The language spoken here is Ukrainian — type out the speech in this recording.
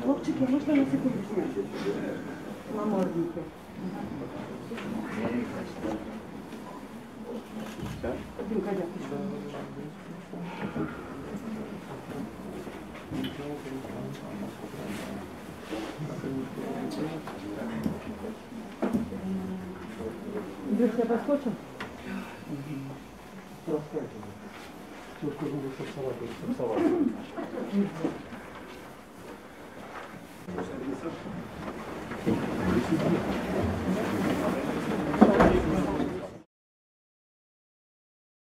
Хлопчики, можна на секунду зняти? Намордники. Димка, дякую. Друг, я проскочу? Проскочу. Тетку буду сорсовать.